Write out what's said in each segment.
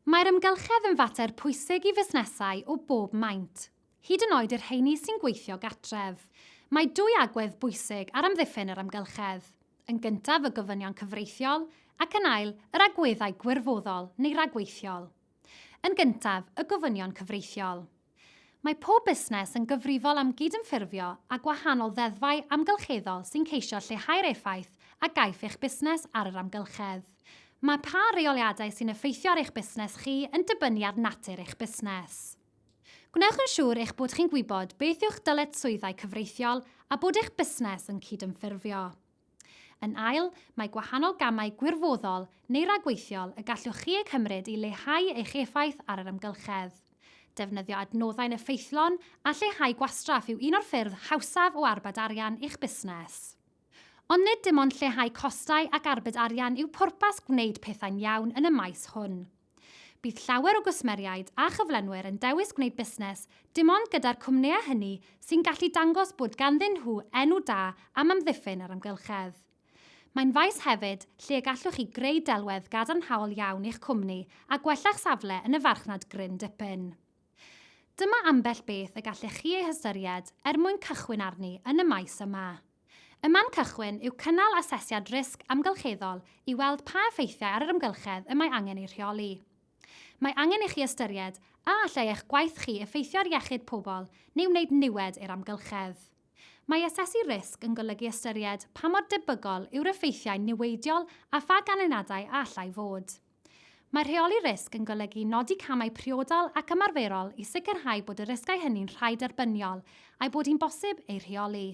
Mae'r amgylchedd yn fater pwysig i fusnesau o bob maint, hyd yn oed yr rheini sy'n gweithio gatref. Mae dwy agwedd bwysig ar amddiffyn yr amgylchedd. Yn gyntaf y gofynion cyfreithiol ac yn ail yr agweddau gwirfoddol neu ragweithiol. Yn gyntaf y gofynion cyfreithiol. Mae pob busnes yn gyfrifol am gydymffurfio a gwahanol ddeddfau amgylcheddol sy'n ceisio lleihau'r effaith a gaiff eich busnes ar yr amgylchedd. Mae pa reoliadau sy'n effeithio ar eich busnes chi yn dibynnu ar natur eich busnes. Gwnewch yn siŵr eich bod chi'n gwybod beth yw'ch dyletswyddau cyfreithiol a bod eich busnes yn cydymffurfio. Yn ail, mae gwahanol gamau gwirfoddol neu ragweithiol y gallwch chi eu cymryd i leihau eich effaith ar yr amgylchedd. Defnyddio adnoddau'n effeithlon a lleihau gwastraff yw un o'r ffyrdd hawsaf o arbed arian i'ch busnes. Ond nid dim ond lleihau costau ac arbed arian yw pwrpas gwneud pethau'n iawn yn y maes hwn. Bydd llawer o gwsmeriaid a chyflenwyr yn dewis gwneud busnes dim ond gyda'r cwmnïau hynny sy'n gallu dangos bod ganddyn nhw enw da am amddiffyn yr amgylchedd. Mae'n faes hefyd lle y gallwch chi greu delwedd gadarnhaol iawn i'ch cwmni a gwella'ch safle yn y farchnad gryn dipyn. Dyma ambell beth y gallech chi eu hystyried mwyn cychwyn arni yn y maes yma. Y man cychwyn yw cynnal asesiad risg amgylcheddol i weld pa effeithiau ar yr amgylchedd y mae angen ei rheoli. Mae angen i chi ystyried a allai eich gwaith chi effeithio ar iechyd pobl neu wneud niwed i'r amgylchedd. Mae asesu risg yn golygu ystyried pa mor debygol yw'r effeithiau niweidiol a pha ganlyniadau allai fod. Mae rheoli risg yn golygu nodi camau priodol ac ymarferol i sicrhau bod y risgau hynny'n rhai derbyniol a'i bod hi'n bosib ei rheoli.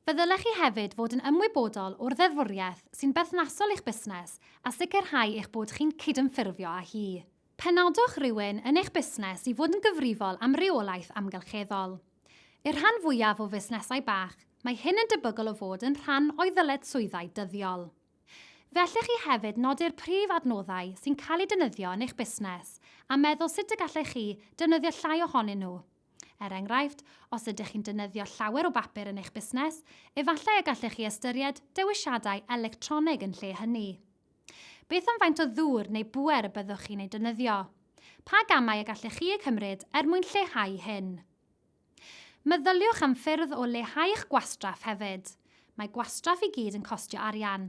Fe ddylech chi hefyd fod yn ymwybodol o'r ddeddfwriaeth sy'n berthnasol i'ch busnes a sicrhau eich bod chi'n cydymffurfio â hi. Penodwch rhywun yn eich busnes i fod yn gyfrifol am reolaeth amgylcheddol. I'r rhan fwyaf o fusnesau bach, mae hyn yn debygol o fod yn rhan o'i ddyletswyddau dyddiol. Fe allech chi hefyd nodi'r prif adnoddau sy'n cael eu defnyddio yn eich busnes a meddwl sut y gallech chi defnyddio llai ohonyn nhw. Er enghraifft, os ydych chi'n defnyddio llawer o bapur yn eich busnes, efallai y gallech chi ystyried dewisiadau electronig yn lle hynny. Beth am faint o ddŵr neu bwer y byddwch chi'n ei defnyddio? Pa gamau y gallech chi eu cymryd mwyn lleihau hyn? Meddyliwch am ffyrdd o leihau eich gwastraff hefyd. Mae gwastraff i gyd yn costio arian.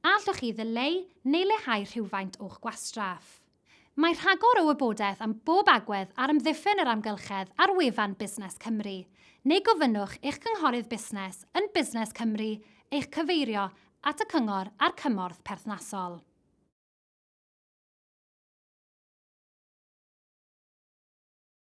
A allwch chi ddyleu neu leihau rhywfaint o'ch gwastraff. Mae rhagor o wybodaeth am bob agwedd ar amddiffyn yr amgylchedd ar wefan Busnes Cymru, neu gofynnwch eich cynghorydd busnes yn Busnes Cymru eich cyfeirio at y cyngor a'r cymorth perthnasol.